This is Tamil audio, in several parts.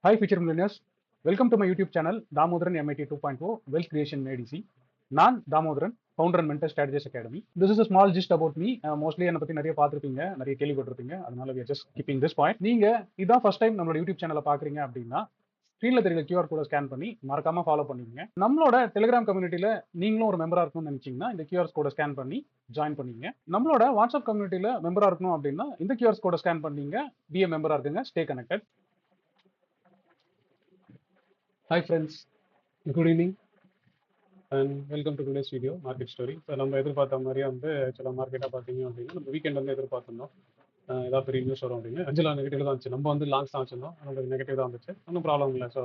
Hi, future millionaires. Welcome to my YouTube channel, Damodaran MIT 2.0 Wealth Creation ADC. நான் Damodaran, founder and mentor strategies academy. This is a small gist about me. Mostly என்னை பற்றி நிறைய பார்த்துருப்பீங்க, நிறைய கேள்விப்பட்டிருப்பீங்க. அதனால we are just keeping this point. நீங்க இதான் ஃபர்ஸ்ட் டைம் நம்மளோட யூடியூப் சேனலை பார்க்குறீங்க அப்படின்னா ஸ்க்ரீனில் தெரியல QR கோட ஸ்கேன் பண்ணி மறக்காம ஃபாலோ பண்ணிக்கங்க. நம்மளோட டெலிகிராம் கம்யூனிட்டியில் நீங்களும் ஒரு மெம்பராக இருக்கணும்னு நினைச்சீங்கன்னா இந்த QR கோட ஸ்கேன் பண்ணி ஜாயின் பண்ணிங்க. நம்மளோட வாட்ஸ்அப் கம்யூனிட்டியில் மெம்பராக இருக்கணும் அப்படின்னா இந்த QR கோட ஸ்கேன் பண்ணீங்க, பிஏ மெம்பராக இருக்குங்க, stay connected. Hi friends, good evening and welcome to today's video market story. So நம்ம எதிர்பார்த்த மாதிரியே வந்து ஆக்சுவலாக மார்க்கெட்டாக பார்த்தீங்க அப்படின்னா நம்ம வீக்கெண்ட் வந்து எதிர்பார்த்துருந்தோம் ஏதாவது பெரிய நியூஸ் வரும் அப்படின்னு. ஆக்சுவலாக நெகட்டிவ் தான் இருந்துச்சு. நம்ம வந்து லாங்ஸ் தான் வச்சிருந்தோம், நமக்கு நெகட்டிவ் தான் வந்துச்சு, ஒன்றும் ப்ராப்ளம் இல்லை. ஸோ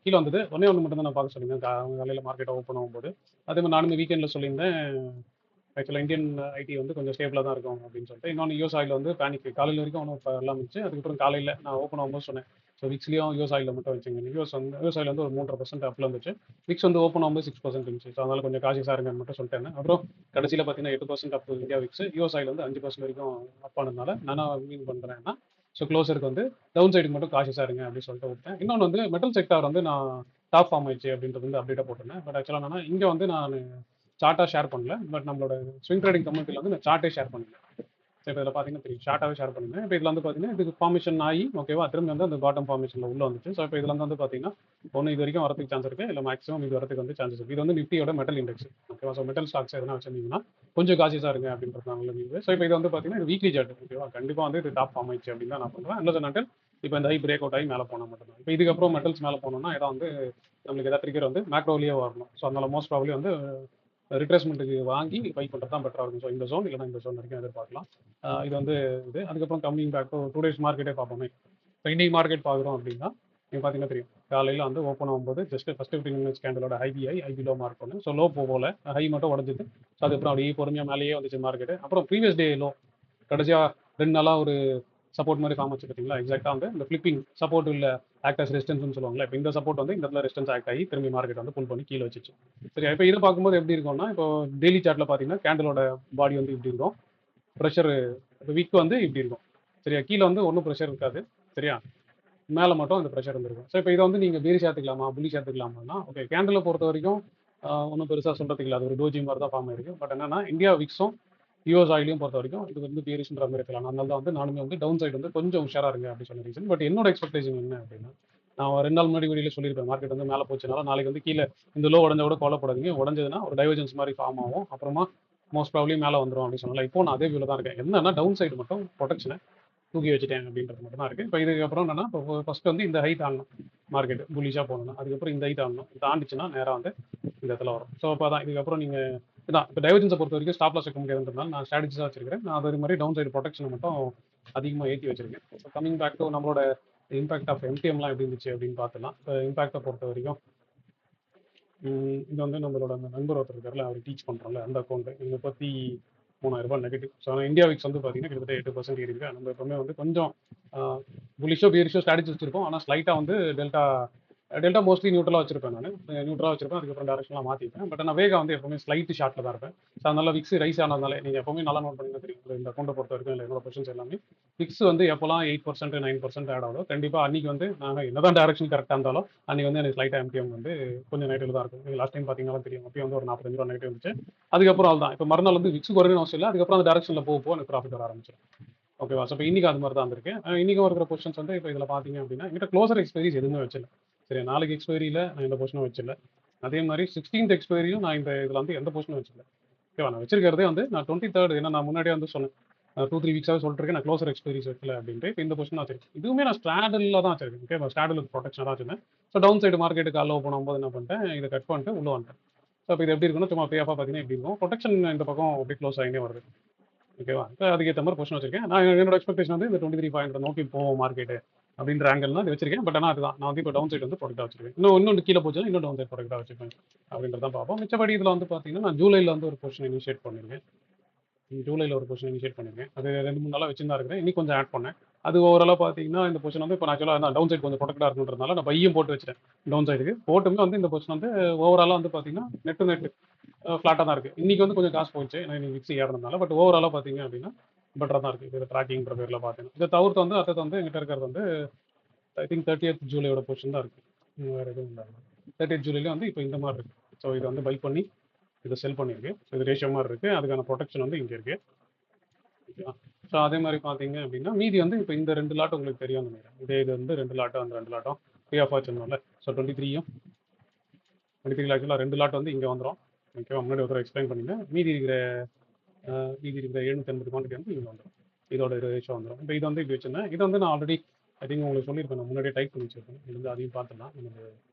கீழே வந்தது ஒன்றே ஒன்று மட்டும் தான் நான் பார்க்க சொல்லியிருந்தேன் காலையில் மார்க்கெட்டை ஓப்பன் ஆகும்போது. அதே மாதிரி நானுமே வீக்கெண்டில் சொல்லியிருந்தேன் ஆக்சுவலாக இந்தியன் ஐடி வந்து கொஞ்சம் ஸ்டேபிளாக தான் இருக்கும் அப்படின்னு சொல்லிட்டு. இன்னொன்று யூஎஸ் ஆயில் வந்து பேனிக் காலையில் வரைக்கும் ஒன்றும் எல்லாம் இருந்துச்சு. அதுக்கப்புறம் காலையில் நான் ஓப்பன் ஆகும்போது சொன்னேன், ஸோ விக்ஸ்லேயும் யூஎஸ் ஆயில் மட்டும் வச்சுங்க. யூஎஸ் ஆயில் வந்து ஒரு 3.5% அப்பில் இருந்துச்சு. விக்ஸ் வந்து ஓப்பன் ஆகும்போது 6% இருந்துச்சு. ஸோ அதனால கொஞ்சம் காசியஸாக இருங்கன்னு மட்டும் சொல்லிட்டேன். அப்புறம் கடைசியில் பார்த்தீங்கன்னா 8% up India Vicks, US oil வந்து 5% வரைக்கும் அப் ஆனதுனால நான் மீன் பண்ணுறேன்னா ஸோ க்ளோஸருக்கு வந்து டவுன் சைடுக்கு மட்டும் காசியஸாக இருங்க அப்படின்னு சொல்லிட்டு விட்டேன். இன்னொன்று வந்து மெட்டல் செக்டார் வந்து நான் டாப் ஃபார்ம் ஆயிடுச்சு அப்படின்றது வந்து அப்டேட்டாக போட்டிருந்தேன். பட் ஆக்சுவலாக என்னன்னா இங்கே வந்து நான் சார்ட்டாக ஷேர் பண்ணல, பட் நம்மளோட ஸ்விங் ட்ரேடிங் கம்யூனிட்டியில் வந்து நான் சார்ட்டே ஷேர் பண்ணிருந்தேன். ஸோ இப்போ இதில் பார்த்தீங்கன்னா தெரியும், ஷார்ட்டாகவே ஷேர் பண்ணிருந்தேன். இப்போ இதில் வந்து பார்த்தீங்கன்னா இதுக்கு ஃபார்மேஷன் ஆகி ஓகேவா, திரும்பி வந்து அந்த பாட்டம் ஃபார்மேஷனில் உள்ள வந்துச்சு. ஸோ இப்போ இதில் வந்து பார்த்தீங்கன்னா ஒன்று இது வரைக்கும் வரதுக்கு சான்ஸ் இருக்குது, இல்லை மேக்ஸிமம் இது வரதுக்கு வந்து சான்சஸ் இருக்குது. இது வந்து நிஃப்டியோட மெட்டல் இண்டெக்ஸ் ஓகேவா. ஸோ மெட்டல் ஸ்டாக்ஸ் எதனா வச்சிருந்தீங்கன்னா கொஞ்சம் காசியஸாக இருங்க அப்படின்றது நல்ல நியூஸ். ஸோ இப்போ இது வந்து பார்த்தீங்கன்னா இது வீக்லி சார்ட் ஓகேவா, கண்டிப்பாக வந்து இது டாப் ஃபார்ம் ஆயிடுச்சு அப்படின்னு தான் நான் பண்ணுவேன். இல்லை நாட்கள் இப்போ இந்த ஹை பிரேக் அவுட் ஆகி மேலே போனால் மட்டும்தான். இப்போ இதுக்கப்புறம் மெட்டல்ஸ் மேலே போனோம்னா ஏதாவது வந்து நம்மளுக்கு எதாவது ட்ரிகர் வந்து மேக்ரோவிலேயே வரணும். ஸோ அதனால மோஸ்ட் ப்ராப்ளி வந்து ரிட்ரேஸ்மெண்ட்டுக்கு வாங்கி பை பண்ணுறது தான் பெட்டராக இருக்கும். ஸோ இந்த ஜோன் இல்லைனா இந்த ஜோன் வரைக்கும் எதிர்பார்க்கலாம். இது வந்து இது. அதுக்கப்புறம் கம்மிங் பேக் டூ டேஸ் மார்க்கெட்டே பார்ப்போமே. இப்போ இன்னைக்கு மார்க்கெட் பார்க்குறோம் அப்படின்னா நீங்கள் பார்த்தீங்கன்னா தெரியும், காலையில் வந்து ஓப்பன் ஆகும்போது ஜஸ்ட் ஃபஸ்ட் 15 மினிட்ஸ் கேண்டலோட ஐபி லோ மார்க் பண்ணு. ஸோ லோ போகல, ஹை மட்டும் உடஞ்சிது. ஸோ அதுக்கப்புறம் அப்படியே பொறுமையாக மேலேயே வந்துச்சு மார்க்கெட்டு. அப்புறம் ப்ரீவியஸ் டே லோ கடைசியாக 2 நாளாக ஒரு சப்போர்ட் மாதிரி ஃபார்ம் வச்சு பார்த்தீங்களா, எக்ஸாக்டாக வந்து இந்த ஃபிளிப்பிங் சப்போர்ட் இல்லை ஆக்டர்ஸ் ரெசிஸ்டன்ஸ்னு சொல்லுவாங்களா. இப்போ இந்த சப்போர்ட் வந்து இந்த இடத்துல ரெசிஸ்டன்ஸ் ஆக்ட் ஆகி திரும்பி மார்க்கெட் வந்து புல் பண்ணி கீழே வச்சிச்சு. சரி, இப்போ இதை பார்க்கும்போது எப்படி இருக்கும்னா, இப்போ டெய்லி சார்ட்டில் பார்த்தீங்கன்னா கேண்டலோட பாடி வந்து இப்படி இருக்கும், ப்ரெஷர் இப்போ வீக் வந்து இப்படி இருக்கும் சரியா. கீழே வந்து ஒன்றும் ப்ரெஷர் இருக்காது சரியா, மேலே மட்டும் அந்த ப்ரெஷர் வந்துருக்கும். ஸோ இப்போ இதை வந்து நீங்கள் பேரி சேர்த்துக்கலாமா புள்ளி சேர்த்துக்கலாமா, ஓகே கேண்டலை பொறுத்த வரைக்கும் ஒன்றும் பெருசாக சொல்கிறதுக்கு இல்லை, அது ஒரு டோஜி மாதிரி தான் ஃபார்ம் ஆயிருக்கு. பட் என்னன்னா இந்தியா விக்ஸும் யூஎஸ் ஆயிலையும் பொறுத்த வரைக்கும் இது வந்து பேரிஷ்ன்ற மாதிரி இருக்கலாம். அதனால தான் வந்து நானுமே வந்து டவுன் சைடு வந்து கொஞ்சம் உஷாராக இருங்க அப்படின்னு சொன்ன ரீசன். பட் என்னோட எக்ஸ்பெக்டேஷன் என்ன அப்படின்னா, நான் 2 நாள் முன்னாடி வெளியில் சொல்லியிருப்பேன், மார்க்கெட் வந்து மேலே போச்சுனால நாளைக்கு வந்து கீழே இந்த லோ உடஞ்ச கூட கொல்லப்படாதீங்க, உடஞ்சதுன்னா ஒரு டைவர்ஜன்ஸ் மாதிரி ஃபார்ம் ஆகும், அப்புறமா மோஸ்ட் ப்ராப்ளி மேலே வந்துடும் அப்படின்னு சொன்னால. இப்போ நான் அதே வியூவில் தான் இருக்கேன். என்னன்னா டவுன் சைடு மட்டும் ப்ரொடெக்ஷனை தூக்கி வச்சுட்டேன் அப்படின்றது மட்டும் தான் இருக்குது. இப்போ இதுக்கப்புறம் என்னன்னா, இப்போ ஃபர்ஸ்ட் வந்து இந்த ஹை தாண்டணும், மார்க்கெட் புல்லிஷாக போகணும்னா, அதுக்கப்புறம் இந்த ஹை தாண்டணும், தாண்டிச்சுன்னா நேராக வந்து இந்த இடத்துல வரும். ஸோ அப்போ தான் இதுக்கப்புறம் நீங்கள் இதான் இப்போ டைவர்ஜன்ஸை பொறுத்த வரைக்கும் ஸ்டாப் லாஸ் வைக்க முடியாதுன்றதுனால நான் ஸ்ட்ராட்டஜிஸாக வச்சிருக்கேன். நான் அதே மாதிரி டவுன் சைடு ப்ரொடெக்ஷனை மட்டும் அதிகமாக ஏற்றி வச்சிருக்கேன். ஸோ கமிங் பேக் டு நம்மளோட இம்பாக்ட் ஆஃப் எம்டிஎம்லாம் எப்படி இருந்துச்சு அப்படின்னு பார்த்துலாம். இப்போ இம்பாக்டை பொறுத்த வரைக்கும் இது வந்து நம்மளோட அந்த நண்பர் ஒருத்தர் இருக்கார்ல, அவர் டீச் பண்ணுறோம்ல அந்த அக்கௌண்ட் 33,000 நெகட்டிவ். ஸோ ஆனால் இந்தியா விக்ஸ் வந்து பார்த்தீங்கன்னா கிட்டத்தட்ட 8% இருக்குது. நம்ம எப்பவுமே வந்து கொஞ்சம் புலிஷோ பியரிஷோ ஸ்ட்ராட்டஜி வச்சிருப்போம், ஆனால் ஸ்லைட்டாக வந்து டெல்டா மோஸ்ட்லி நியூட்ரலாக வச்சிருப்பேன். நான் நியூட்ரலாக வச்சிருப்பேன், அதுக்கப்புறம் டேரக்ஷன்லாம் மாற்றிப்பேன். பட் நான் வேகா வந்து எப்பவுமே ஸ்லைட் ஷார்ட்டில் தான் இருப்பேன். ஸோ அதனால விக்ஸ் ரைஸ் ஆனதுனால நீங்கள் எப்பவுமே நல்லா நோட் பண்ணிங்கன்னா தெரியும், இந்த அக்கௌண்ட்டை பொறுத்த வரைக்கும் இல்லை என்னோட பொசிஷன்ஸ் எல்லாமே விக்ஸ் வந்து எப்போல்லாம் 8% 9% ஆட் ஆகும், கண்டிப்பாக அன்றைக்கி வந்து நாங்கள் என்னதான் டேரக்ஷன் கரெக்டாக இருந்தாலும் அன்றைக்கி வந்து எனக்கு ஸ்லைட்டாக எம்டிஎம் வந்து கொஞ்சம் நெகட்டிவ் தான் இருக்கும். நீங்கள் லாஸ்ட் டைம் பார்த்தீங்கன்னா தெரியும், அப்பயும் வந்து ஒரு 45 ரூபா நெகட்டிவ் வந்துச்சு. அதுக்கப்புறம் அவ்வளோ தான், இப்போ மறுநாள் வந்து விக்ஸ் குறையணும் அவசியம் இல்லை, அதுக்கப்புறம் அந்த டேரக்ஷனில் போக எனக்கு ப்ராஃபிட் வர ஆரம்பிச்சிடும். ஓகேவா. ஸோ இப்போ இன்னைக்கு அது மாதிரி தான் வந்திருக்கு. இன்னைக்கும் இருக்கிற பொசிஷன்ஸ் வந்து இப்போ இதில் பார்த்தீங்க அப்படின்னா என்கிட்ட க்ளோசர் எக்ஸ்பைரிஸ் எதுவுமே வச்சில்லை சரி. நாளைக்கு எக்ஸ்பைரியில் நான் எந்த பொசிஷனும் வச்சில்லை. அதே மாதிரி 16th எக்ஸ்பைரியும் நான் இந்த இதில் வந்து எந்த பொசிஷனும் வச்சில்லை. ஓகேவா. நான் வச்சிருக்கிறதே வந்து நான் 23rd, ஏன்னா நான் முன்னாடியே வந்து சொன்னேன் 2-3 வீக்ஸாகவே சொல்லிட்டு இருக்கேன், நான் க்ளோசர் எக்ஸ்பைரிஸ் வைக்கல அப்படின்ட்டு. இப்போ இந்த பொசிஷன் தான் வச்சிருக்கேன். இதுவுமே நான் ஸ்ட்ராடலில் தான் வச்சிருக்கேன். ஓகே, ஸ்ட்ராடல் ப்ரொடெக்ஷன் தான் வச்சிருந்தேன். ஸோ டவுன் சைடு மார்க்கெட்டுக்கு காலைல ஓப்பன் ஆகும்போது என்ன பண்ணிட்டேன், இதை கட் பண்ணிட்டு உள்ளே வந்துட்டேன். ஸோ இப்போ இது எப்படி இருக்குன்னா, சும்மா பே ஆஃபாக பார்த்தீங்கன்னா எப்படி இருக்கும், ப்ரொடெக்ஷன் இந்த பக்கம் அப்படியே க்ளோஸ் ஆகினே வருது. ஓகேவா. இப்போ அதுக்கேற்ற மாதிரி பொசிஷன் வச்சிருக்கேன். நான் என்னோட எக்ஸ்பெக்டேஷன் வந்து இந்த 23,500 நோக்கி போவோம் மார்க்கெட்டு அப்படின்ற ஆங்கிள் தான் இது வச்சிருக்கேன். பட் ஆனால் அதுதான் நான் வந்து இப்போ டவுன் சைடு வந்து ப்ரொடக்டாக வச்சிருக்கேன். இன்னும் கீழே போச்சுன்னா இன்னும் டவுன் சைடு ப்ரொடக்டாக வச்சிருக்கேன் அப்படின்றதான் பார்ப்போம். மிச்சப்படி இதில் வந்து பார்த்தீங்கன்னா நான் ஜூலையில் வந்து ஒரு பொசிஷன் இனிஷியேட் பண்ணியிருக்கேன். ஜூலையில் ஒரு பொசிஷன் இனிஷியேட் பண்ணியிருக்கேன். அது 2-3 நாளாக வச்சுருந்தா இருக்கிறேன். இன்னைக்கு கொஞ்சம் ஆட் பண்ணேன். அது ஓவராலாக பார்த்தீங்கன்னா இந்த பொசிஷன் வந்து இப்போ ஆக்சுவலாக டவுன் சைடு கொஞ்சம் ப்ரொடக்டாக இருக்குன்றதுனால நான் பையும் போட்டு வச்சிட்டேன். டவுன் சைடுக்கு போட்டுமே வந்து இந்த பொசிஷன் வந்து ஓவராலாக வந்து பார்த்தீங்கன்னா நெட்டு ஃப்ளாட்டாக தான் இருக்குது. இன்றைக்கி வந்து கொஞ்சம் காசு போச்சு, ஏன்னா இன்னைக்கு விக்ஸ் ஏறதுனால. பட் ஓவராலாக பார்த்தீங்க அப்படின்னா பெட்டராக தான் இருக்குது இது ட்ராக்கிங்கிற பேரில் பார்த்தீங்கன்னா. இதை தவிர்த்து வந்து அடுத்தது வந்து எங்கிட்ட இருக்கிறது வந்து ஐ திங்க் 30th ஜூலையோட பொசிஷன் தான் இருக்குது, வேறு எதுவும் இல்லை. 30th ஜூலையில் வந்து இப்போ இந்த மாதிரி இருக்குது. ஸோ இதை வந்து பை பண்ணி இதை செல் பண்ணியிருக்கு. ஸோ இது ரேஷியோ மாதிரி இருக்குது, அதுக்கான ப்ரொடெக்ஷன் வந்து இங்கே இருக்குது. ஓகேவா? ஸோ அதே மாதிரி பார்த்தீங்க அப்படின்னா மீதி வந்து இப்போ இந்த 2 லாட் உங்களுக்கு தெரியும் நினைக்கிறேன். இதே இது வந்து 2 லாட்டும் அந்த 2 லாட்டும் ஃப்ரீ ஆஃப் வச்சிருந்தோம்ல. ஸோ 23 ஆக்சுவலாக 2 லாட் வந்து இங்கே வந்துடும். ஓகேவா? முன்னாடி ஒருத்தர் எக்ஸ்பிளைன் பண்ணியிருந்தேன். மீதி இருக்கிற 780 குவான்டிட்டி வந்து இங்கே வந்துடும். இதோட ரேஷியோ வந்துடும். இப்போ இது வந்து இப்படி வச்சுருந்தேன். இதை வந்து நான் ஆல்ரெடி ஐ திங்க் உங்களுக்கு சொல்லியிருப்பேன், நான் முன்னாடியே டைப் பண்ணி வச்சிருக்கேன். இது வந்து அதையும் பார்த்துலாம். நம்ம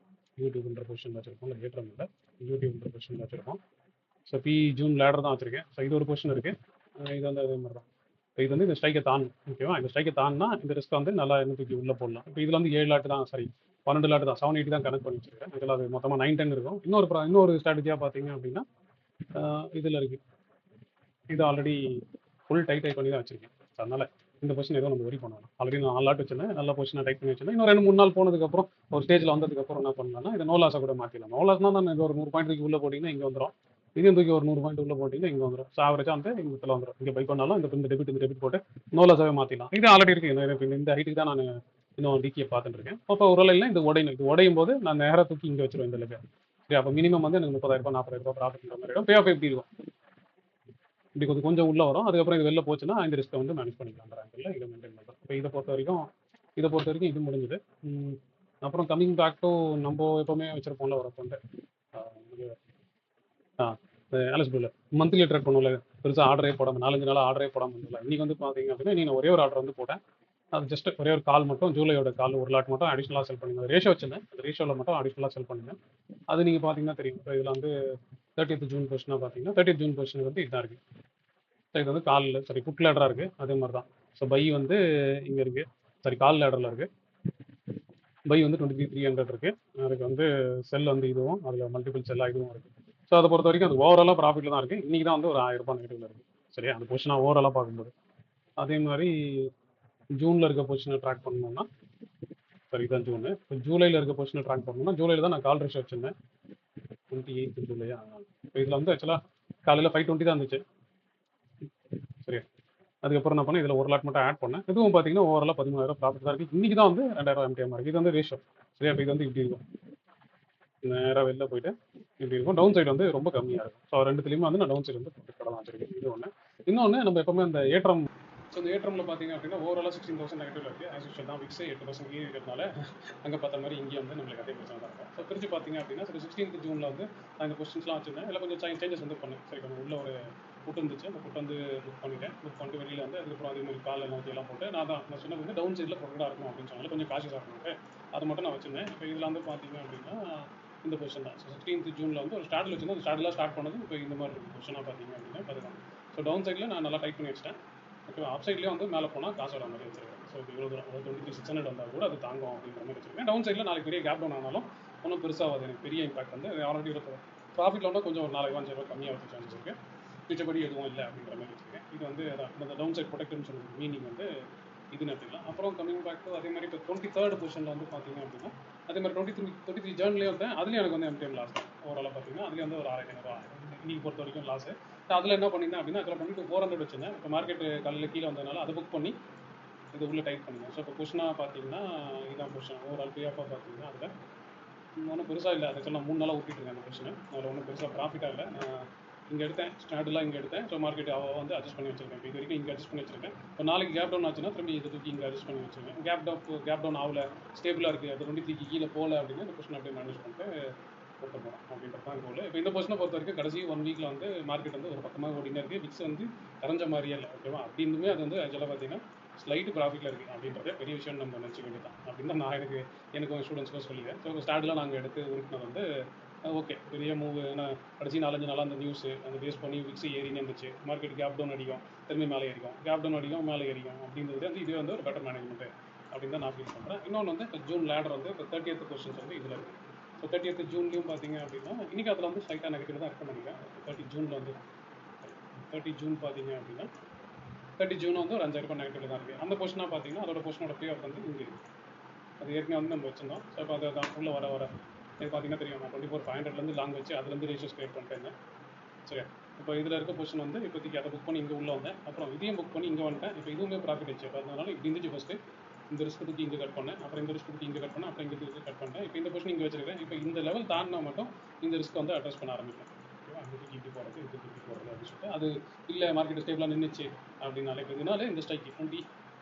யூடியூப்ன்ற பொசிஷன் வச்சிருக்கோம், இல்லை ஏற்றம் இல்லை, யூடியூப்ன்ற பொசிஷன் வச்சிருக்கோம். ஸோ பி ஜூன் லேடர் தான் வச்சிருக்கேன். ஸோ இது ஒரு பொசிஷன் இருக்குது. இது வந்து அதே மாதிரி தான். இப்போ இது வந்து இந்த ஸ்ட்ரைக்கை தாண்டும். ஓகேவா? இந்த ஸ்ட்ரைக்கை தாண்டினா இந்த ரிஸ்க் வந்து நல்லா என்ன தூக்கி உள்ளே போடலாம். இப்போ இதில் வந்து 7 லாட் தான், சரி 12 லாட் தான், 780 தான் கனெக்ட் பண்ணி வச்சிருக்கேன். இதில் அது மொத்தமாக 910 இருக்கும். இன்னொரு ஸ்ட்ராட்டஜியாக பார்த்தீங்க அப்படின்னா இதில் இருக்குது, இது ஆல்ரெடி ஃபுல் டைட் பண்ணி தான் வச்சிருக்கேன். அதனால் இந்த பொசிஷன் எதுவும் நம்ம ஒரி பண்ணலாம். ஆல்ரெடி நான் 4 லாட் வச்சிருந்தேன், நல்ல பொசிஷனாக டைட் பண்ணி வச்சிருந்தேன். இன்னும் 2-3 நாள் போனதுக்கப்புறம் ஒரு ஸ்டேஜில் வந்ததுக்கப்புறம் என்ன பண்ணலாம்னா இதை நோ லாஸை கூட மாற்றிடலாம். நோ லாஸ்னா நான் இது ஒரு 100 பாயிண்ட் தூக்கி உள்ளே போட்டிங்கன்னா இங்கே வந்துடும். இதையும் தூக்கி ஒரு 100 பாயிண்ட் உள்ளே போட்டிங்கன்னா இங்கே வந்துடும். ஸோ ஆவரேஜாக வந்து இந்த இடத்துல வந்துடும். இங்கே பை பண்ணாலும் இந்த டெபிட் போட்டு நோ லாஸாகவே மாற்றிடலாம். இது ஆல்ரெடி இருக்குது. இந்த ஹைட்டுக்கு தான் நான் இன்னும் டிக்கியை பார்த்துட்டு இருக்கேன். அப்போ ஒரு இல்லை இது உடையும். இது உடையும் போது நான் நேராக தூக்கி இங்கே வச்சிருவேன் இந்த லெவல். சரி, அப்போ மினிமம் வந்து எனக்கு 30,000 40,000 ப்ராஃபிட்ன்ற மாதிரி இருக்கும். பே ஆஃப் எப்படி இருக்கும்? இப்படி கொஞ்சம் உள்ளே வரும். அதுக்கப்புறம் இது வெளில போச்சுன்னா இந்த ரிஸ்க்கை வந்து மேனேஜ் பண்ணிக்கலாம். அந்த ரேங்கில் இதை மெயின்டைன் பண்ணுறோம். இப்போ இதை பொறுத்த வரைக்கும் இது முடிஞ்சுது. அப்புறம் கம்மிங் பேக் டு நம்ம எப்போவுமே வச்சிருப்போம்ல ஒரு அக்கௌண்ட்டு, எலிஜிபிள் மந்த்லி ட்ரேட் பண்ணுவோம்ல, பெருசாக ஆர்டரே போடாமல் 4-5 நாள் ஆர்டரே போடாமல் இருந்தல. இன்றைக்கி வந்து பார்த்தீங்க அப்படின்னா நீங்கள் ஒரே ஒரு ஆர்டர் வந்து போட்டேன். அது ஜஸ்ட் ஒரே ஒரு கால் மட்டும், ஜூலையோட கால் ஒரு லாட் மட்டும் அடிஷ்னலாக செல் பண்ணிங்க. ரேஷியோ வச்சிருந்தேன், அந்த ரேஷியோவில் மட்டும் அடிஷ்னலாக செல் பண்ணிங்க. அது நீங்கள் பார்த்தீங்கன்னா தெரியும். இப்போ இதில் வந்து 30th ஜூன் பொசிஷனாக பார்த்தீங்கன்னா 30th ஜூன் பொசிஷனுக்கு வந்து இதுதான் இருக்குது. ஸோ இது வந்து காலில் சரி புட் லேடராக இருக்குது. அதே மாதிரி தான். ஸோ பை வந்து இங்கே இருக்குது, சரி கால் லேடரில் இருக்குது. பை வந்து 23,300 இருக்குது. அதுக்கு வந்து செல் வந்து இதுவும் அதில் மல்டிபிள் செல்லாக இதுவும் இருக்குது. ஸோ அதை பொறுத்த வரைக்கும் அது ஓவராலாக ப்ராஃபிட்டில் தான் இருக்குது. இன்றைக்கி தான் வந்து ஒரு 1000 ரூபாய் நெகட்டிவில் இருக்குது. சரியா? அந்த பொசிஷனாக ஓவராலாக பார்க்கும்போது. அதே மாதிரி ஜூனில் இருக்க பொசிஷனை ட்ராக் பண்ணணும்னா சரி இதுதான் ஜூனு. இப்போ ஜூலையில் இருக்க பொசிஷனை ட்ராக் பண்ணணும்னா ஜூலையில் தான் நான் கால் ரேஷியோ வச்சுருந்தேன். 28 ஜூலையா? இப்போ இதில் வந்து ஆக்சுவலாக காலையில் 520 தான் இருந்துச்சு. சரி, அதுக்கப்புறம் என்ன பண்ணேன், இதில் ஒரு லாட் மட்டும் ஆட் பண்ணேன். இதுவும் பார்த்தீங்கன்னா ஓவராலாக 13,000 ப்ராஃபிட் தான் இருக்குது. இன்றைக்கி தான் வந்து 2,000 MTM இருக்குது. இது வந்து ரேஷியோ. சரியா? இப்போ இது வந்து இப்படி இருக்கும், நேராக வெளில போயிட்டு இப்படி இருக்கும். டவுன் சைடு வந்து ரொம்ப கம்மியாக இருக்கும். ஸோ ரெண்டுத்துலேயுமே வந்து நான் டவுன் சைடு வந்து கடலாம் வச்சிருக்கேன். இது ஒன்று. இன்னொன்று நம்ம எப்பவுமே அந்த ஏற்றம், ஸோ இந்த ஏற்றமில் பார்த்தீங்க அப்படின்னா ஓவராலாக 16,000 நெகட்டிவ் இருக்குது. ஆஸ் யூஷுவல் தான். விக்ஸ் 8% கீழே இருக்கிறதுனால அங்கே பார்த்த மாதிரி இங்கே வந்து நம்மளுக்கு அதே பிரச்சனை தான் இருக்கும். ஸோ பிரித்து பார்த்தீங்க அப்படின்னா சரி 16th ஜூனில் வந்து நான் இந்த கொஸ்டின்ஸ்லாம் வச்சுருந்தேன். இல்லை கொஞ்சம் சேஞ்சஸ் வந்து பண்ணேன். சரி கொஞ்சம் உள்ள ஒரு புட் இருந்துச்சு, அந்த புட் வந்து புக் பண்ணிட்டு வெளியில் வந்து அதுக்கப்புறம் அதே மாதிரி கால் எல்லாம் போட்டு நான் சொன்னது வந்து டவுன் சைடில் ப்ரொடக்டாக இருக்கும் அப்படின்னு சொன்னால கொஞ்சம் காஷியஸாக இருக்கணும். அது மட்டும் நான் வச்சுருந்தேன். இப்போ இதில் வந்து பார்த்தீங்க அப்படின்னா இந்த பொசிஷன் தான். ஸோ 16th ஜூனில் வந்து ஒரு ஸ்டார்டில் வச்சுருந்தேன். அந்த ஸ்டார்ட்லாம் ஸ்டார்ட் பண்ணது இப்போ இந்த மாதிரி இருக்கும் பொசிஷனாக பார்த்தீங்க அப்படின்னா அதுதான். ஸோ டவுன் சைடில் நான் நல்லா டைட் பண்ணி வச்சிட்டேன். ஓகே, அப் சைட்லேயே வந்து மேலே போனால் காசு வர மாதிரி வச்சிருக்கேன். ஸோ இப்போ இவ்வளோ தூரம் 23,600 வந்தால் கூட அது தாங்கும் அப்படின்ற மாதிரி வச்சிருக்கேன். டவுன் சைடில் நாளைக்கு பெரிய கேப் டவுன் ஆனாலும் ஒன்றும் பெருசாகாது. எனக்கு பெரிய இம்பாக்ட் வந்து ஆல்ரெடி இருக்கும். ப்ராஃபிட்டில் வந்து கொஞ்சம் ஒரு 4,000 ரூபாய் கம்மியாக வச்சு சான்ஸ் இருக்குது. மிச்சப்படி எதுவும் இல்லை அப்படின்ற மாதிரி வச்சுருக்கேன். இது வந்து அதான் இந்த டவுன் சைட் ப்ரொடெக்ட்னு சொல்லுறது மீனிங் வந்து இதுன்னு எடுத்துக்கலாம். அப்புறம் கம்மிங் பேக் அதே மாதிரி இப்போ 23rd பொசிஷனில் வந்து பார்த்தீங்க அப்படின்னா அதே மாதிரி 23 ஜேர்ன்லேயே வந்தேன். அதுலேயும் எனக்கு வந்து MTM லாஸ் தான். ஓவராலாக பார்த்தீங்கன்னா அதுலேயும் வந்து ஒரு 6,500 ரூபா இன்னைக்கு பொறுத்த வரைக்கும் லாஸு. அதில் என்ன பண்ணியிருந்தேன் அப்படின்னா அதில் பண்ணிட்டு 400 வச்சுருந்தேன். இப்போ மார்க்கெட்டு காலையில் கீழே வந்ததுனால அதை புக் பண்ணி இது உள்ளே டைட் பண்ணிங்க. ஸோ இப்போ பொசிஷனாக பார்த்தீங்கன்னா இதுதான் பொசிஷன். ஓவரால் பே ஆஃபாக பார்த்தீங்கன்னா அதில் ஒன்றும் பெருசாக இல்லை. அதுக்கு நான் 3 நாளாக ஊட்டிட்டுருக்கேன் அந்த பொசிஷனை. அதில் ஒன்றும் பெருசாக ப்ராஃபிட்டாக இல்லை. நான் இங்கே எடுத்தேன், ஸ்டாண்டெலாம் இங்கே எடுத்தேன். ஸோ மார்க்கெட் வந்து அட்ஜஸ்ட் பண்ணி வச்சிருக்கேன். இப்போ இது வரைக்கும் இங்கே அட்ஜஸ்ட் பண்ணி வச்சிருக்கேன். இப்போ நாளைக்கு கேப் டவுன் ஆச்சுன்னா திரும்பி இதை தூக்கி இங்கே அட்ஜஸ்ட் பண்ணி வச்சிருக்கேன். கேப் டவுன் ஆகல, ஸ்டேபிளாக இருக்குது, அது 23 கீழே போகல அப்படின்னா இந்த பொசிஷன் அப்படியே மேனேஜ் பண்ணிட்டு போட்டு போகிறோம் அப்படின்றது தான் கோல். இப்போ இந்த பொசிஷனை பொறுத்த வரைக்கும் கடைசி 1 வீக்கில் வந்து மார்க்கெட் வந்து ஒரு பக்கமாக ஓடினே இருக்குது. விக்ஸ் வந்து கரைஞ்ச மாதிரியே இல்லை. ஓகேவா? அப்படி இருந்துமே அது வந்து ஆக்சுவலாக பார்த்தீங்கன்னா ஸ்லைட்டு ப்ராஃபிட்டில் இருக்குது அப்படின்றதே பெரிய விஷயம் நம்ம நினச்சிக்க வேண்டியதான். அப்படின்னு தான் நான் எனக்கு ஸ்டூடெண்ட்ஸ்க்கும் சொல்லிடுறேன். ஸோ ஸ்டார்ட்லாம் நாங்கள் எடுத்து உருட்டினது வந்து ஓகே பெரிய மூவ். ஏன்னா கடைசி 4-5 நாளாக அந்த நியூஸு அந்த பேஸ் பண்ணி விக்ஸ் ஏறினே இருந்துச்சு. மார்க்கெட் கேப் டவுன் அடிக்கும், திரும்பி மேலே ஏறிக்கும், கேப் டவுன் அடிக்கும், மேலே ஏறிக்கும் அப்படின்றது வந்து இது வந்து ஒரு பெட்டர் மேனேஜ்மெண்ட்டு அப்படின்னு தான் நான் ஃபீல் பண்ணுறேன். இன்னொன்று வந்து இப்போ ஜூன் லேடர் வந்து இப்போ 30th கொஸ்டின்ஸ் வந்து இதில் இருக்குது. ஸோ 30th ஜூன்லேயும் பார்த்தீங்க அப்படின்னா இன்றைக்கி அதில் வந்து ஸ்லைட்டாக நெகட்டிவ் தான் இருக்குன்னு நினைக்கிறேன். 30 ஜூனில் வந்து 30 ஜூன் பார்த்தீங்க அப்படின்னா 30 ஜூன் வந்து ஒரு 5,000 ரூபாய் நெகட்டிவ் தான் இருக்குது. அந்த பொசிஷனாக பார்த்தீங்கன்னா அதோட பொசிஷனோட பே ஆஃப் வந்து இங்கே இருக்குது. அது ஏற்கனவே வந்து நம்ம வச்சுருந்தோம். ஸோ இப்போ அதை தான் உள்ளே வர இது பார்த்தீங்கன்னா தெரியும். நான் 24,500 லாங் வச்சு அதுலேருந்து ரேஷியோஸ் கிரியேட் பண்ணிட்டேன். சரியா? இப்போ இதில் இருக்க பொசிஷன் வந்து இப்போதைக்கு அதை புக் பண்ணி இங்கே உள்ளே வந்தேன். அப்புறம் இதையும் புக் பண்ணி இங்கே வந்துட்டேன். இப்போ இதுவுமே ப்ராஃபிட் வச்சு அதனால இப்படி இருந்துச்சு ஃபஸ்ட்டு. இந்த ரிஸ்க் தூக்கி இங்கே கட் பண்ணேன், அப்புறம் இந்த ரிஸ்க் தூக்கி இங்கே கட் பண்ணேன், அப்புறம் இங்கே தூக்கி கட் பண்ணேன். இப்போ இந்த பொசிஷன் இங்கே வச்சிருக்கேன். இப்போ இந்த லெவல் தாண்டினா மட்டும் இந்த ரிஸ்க் வந்து அட்ரஸ் பண்ண ஆரம்பிப்பேன். ஓகேவா, இந்த தூக்கி இப்படி போகிறது, இது தூக்கி இப்படி போகிறது அப்படின்னு சொல்லிட்டு அது இல்லை மார்க்கெட் ஸ்டேபிளாக நின்றுச்சு அப்படின்னாலே இப்போ இதனால இந்த ஸ்ட்ரைக்கு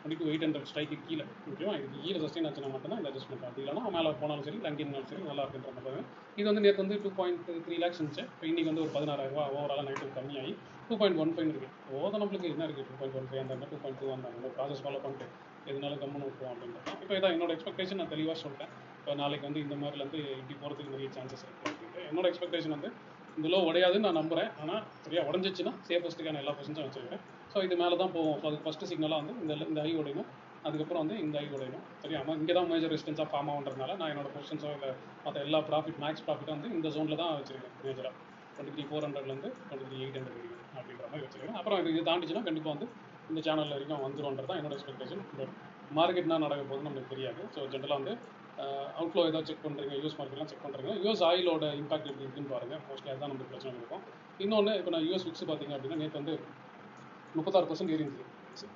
22,800 ஸ்ட்ரைக்கு கீழே, ஓகேவா, இதுக்கு கீழே சஸ்டெயின் ஆச்சுன்னா மட்டும்தான் இந்த அட்ஜஸ்ட்மெண்ட். அப்படி இல்லைனா மேலே போனாலும் சரி, அங்கே இருந்தாலும் சரி, நல்லா இருக்குன்ற மாதிரி. இது வந்து நேற்று வந்து 2.3 lakhs இருந்துச்சு. இப்போ இன்றைக்கி வந்து ஒரு 16,000 ஓவராலாக நைட்டு கம்மியாகி 2.15 இருக்குது. ஓத நம்மளுக்கு என்ன இருக்குது, 2.15 அந்த 2.2 அந்த ப்ராசஸ் ஃபாலோ பண்ணிட்டு எதுனாலும் கம்முன்னு விட்டுருவோம் அப்படின்றது. இப்போ இதான் என்னோட எக்ஸ்பெக்டேஷன். நான் தெளிவாக சொல்லிட்டேன். இப்போ நாளைக்கு வந்து இந்த மாதிரிலேருந்து இப்படி போகிறதுக்கு நிறைய சான்சஸ் இருக்குது அப்படின்ட்டு. என்னோட எக்ஸ்பெக்டேஷன் வந்து இந்த லோ உடையாதுன்னு நான் நம்புகிறேன். ஆனால் சரியா உடஞ்சிச்சுன்னா சேஃபஸ்ட்டுக்கான எல்லா பொசிஷன்ஸும் வச்சுருக்கேன். ஸோ இது மேலே தான் போகும். ஸோ அதுக்கு ஃபஸ்ட்டு சிக்னலாக வந்து இந்த ஐ உடையணும், அதுக்கப்புறம் வந்து இந்த ஐ உடையணும். சரியா, இங்கே தான் மேஜர் ரெசிஸ்டன்ஸாக ஃபார்ம் ஆகுன்றதுனால நான் என்னோட பொசிஷன்ஸோ இல்லை மற்ற எல்லா மேக்ஸ் ப்ராஃபிட்டும் வந்து இந்த ஜோனில் தான் வச்சுருக்கேன். மேஜராக 23,400லேருந்து 23,800 வரைக்கும் அப்படின்ற மாதிரி வச்சுருக்கேன். அப்புறம் இது தாண்டிச்சுன்னா கண்டிப்பாக வந்து இந்த சேனலில் வரைக்கும் வந்துரும்ன்றது தான் என்னோட எக்ஸ்பெக்டேஷன். பட் மார்க்கெட்னா நடக்க போகுதுன்னு நம்மளுக்கு தெரியாது. ஸோ ஜென்ரலாக வந்து அவுட்ஃப்ளோ ஏதாவது செக் பண்ணுறீங்க, யூஎஸ் மார்க்கெட்லாம் செக் பண்ணுறீங்க, யூஎஸ் ஆயிலோட இம்பாக்ட் எப்படி இருக்குன்னு பாருங்கள். மோஸ்ட்லி அதுதான் நம்மளுக்கு பிரச்சனை இருக்கும். இன்னொன்று, இப்போ நான் யூஎஸ் விக்ஸ் பார்த்தீங்க அப்படின்னா நேற்று வந்து 36% ஏறிடுது.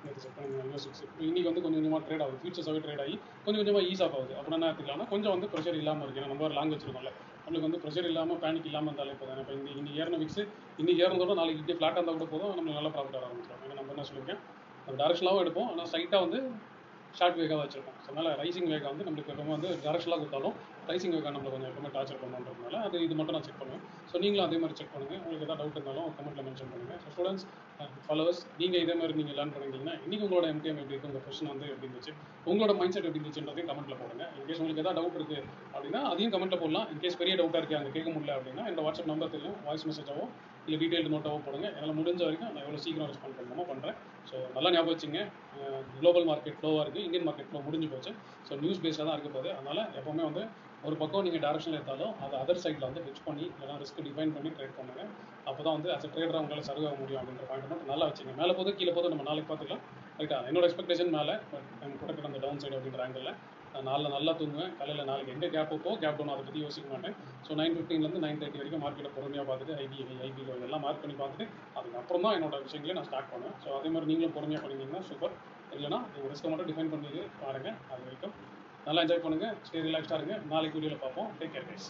நேற்று செக் பண்ணி யூஎஸ் விக்ஸ். இப்போ இன்றைக்கி வந்து கொஞ்சம் கொஞ்சமாக ட்ரேட் ஆகுது, ஃபியூச்சர்ஸாகவே ட்ரேட் ஆகி கொஞ்சம் கொஞ்சமாக ஈஸ் ஆஃப் ஆகுது. அப்படின்னா என்ன எடுத்துக்கலாம்னா கொஞ்சம் வந்து ப்ரெஷர் இல்லாமல் இருக்குது. ஏன்னா நம்ம லாங் வச்சிருக்கோம்ல, நம்மளுக்கு வந்து ப்ரெஷர் இல்லாமல் பேனிக் இல்லாமல் இருந்தாலே போதும். இப்போ இன்னைக்கு ஏறின விக்ஸ் இன்னைக்கு ஏறினதோட நாளைக்கு இப்படி ஃப்ளாட்டாக இருந்தால் கூட போதும், நம்ம நல்ல ப்ராஃபிட் வர ஆரம்பிச்சிடும். ஏன்னா நம்ம என்ன சொல்லியிருக்கேன், நம்ம டேரக்ஷனாகவும் எடுப்போம், ஆனால் சைட்டாக வந்து ஷார்ட் வேகாக வச்சிருக்கோம். ஸோ அதனால் ரைசிங் வேகா வந்து நம்மளுக்கு எப்பவுமே வந்து டேரக்ஷனாக கொடுத்தாலும் ரைசிங் வேகா நம்மளை கொஞ்சம் எப்பவுமே டார்ச்சர் பண்ணுன்றதுனால அது இது மட்டும் நான் செக் பண்ணுவேன். ஸோ நீங்களும் அதே மாதிரி செக் பண்ணுங்கள். உங்களுக்கு எதாவது டவுட் இருந்தாலும் கமெண்ட்டில் மென்ஷன் பண்ணுங்கள். ஸோ ஸ்டூடெண்ட்ஸ், ஃபாலோவர்ஸ், நீங்கள் இதே மாதிரி நீங்கள் லேர்ன் பண்ணிட்டீங்கன்னா இன்றைக்கி உங்களோட எம்டிஎம் எப்படி இருக்குது, உங்கள் கொஸ்டின் வந்து எப்படி இருந்துச்சு, உங்களோட மைண்ட் செட் எப்படி இருந்துச்சுன்றதையும் கமெண்ட்டில் போடுங்க. இன்கேஸ் உங்களுக்கு எதாவது டவுட் இருக்குது அப்படின்னா அதையும் கமெண்ட்டில் போடலாம். இன்கேஸ் பெரிய டவுட்டாக இருக்குது அங்கே கேட்க முடியல அப்படின்னா என்னோட வாட்ஸ்அப் நம்பர் தெரியும், வாய்ஸ் மெசேஜாவோ இல்லை டீட்டெயில்டு நோட்டாவோ போடுங்க. என்னால் முடிஞ்ச வரைக்கும் நான் எவ்வளோ சீக்கிரம் ரெஸ்பாண்ட் பண்ணணுமோ பண்ணுறேன். ஸோ நல்லா ஞாபகம் வச்சுங்க, குளோபல் மார்க்கெட் ஃப்ளோவாக இருக்குது, இந்தியன் மார்க்கெட் ஃப்ளோ முடிஞ்சு போச்சு. ஸோ நியூஸ் பேஸாக தான் இருக்க போகுது. அதனால் எப்போவுமே வந்து ஒரு பக்கம் நீங்கள் டேரக்ஷனில் எடுத்தாலும் அது அதர் சைடில் வந்து ஹெச் பண்ணி இல்லைனா ரிஸ்க் டிஃபைன் பண்ணி ட்ரேட் பண்ணுங்க. அப்போ தான் வந்து அஸ் அ ட்ரேடராக உங்களால் சர்வ் ஆக முடியும் அப்படின்ற பாயிண்ட் மட்டும் நல்லா வச்சுங்க. மேலே போது கீழே போது நம்ம நாளைக்கு பார்த்துக்கலாம். ரைட்டா, என்னோட எக்ஸ்பெக்டேஷன் மேலே, பட் நம்ம ப்ரொடக்ட் அந்த டவுன் சைடு அப்படின்ற ஆங்கிளில் நாளில் நல்லா தூங்குவேன். காலையில் நாளைக்கு எங்கே கேப் அப்போ கேப் டவுன் அதை பற்றி யோசிக்க மாட்டேன். ஸோ 9:15லேருந்து 9:30 வரைக்கும் மார்க்கெட்டை பொறுமையாக பார்த்துட்டு ஐபிஓ எல்லாம் மார்க் பண்ணி பார்த்துட்டு அதுக்கப்புறம் தான் என்னோட விஷயங்களே நான் ஸ்டார்ட் பண்ணுவேன். ஸோ அதே மாதிரி நீங்களும் பொறுமையாக பண்ணிங்கன்னா சூப்பர். இல்லைனா நீங்கள் ரிஸ்க்கை மட்டும் டிஃபைன் பண்ணி பாருங்கள். அது வரைக்கும் நல்லா என்ஜாய் பண்ணுங்கள், ஸ்டே ரிலாக்ஸ்டாக இருங்க. நாளைக்கு வீடியோவில் பார்ப்போம். Take care guys.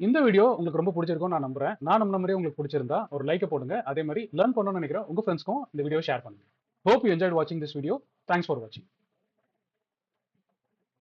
இந்த வீடியோ உங்களுக்கு ரொம்ப பிடிச்சிருக்கும் நான் நம்புறேன். நான் நம்ம மாதிரியே உங்களுக்கு பிடிச்சிருந்தா ஒரு லைக்கை போடுங்க. அதே மாதிரி லேர்ன் பண்ணணும்னு நினைக்கிற உங்கள் ஃப்ரெண்ட்ஸ்க்கும் இந்த வீடியோ ஷேர் பண்ணுங்க. Hope you enjoyed watching this video. Thanks for watching.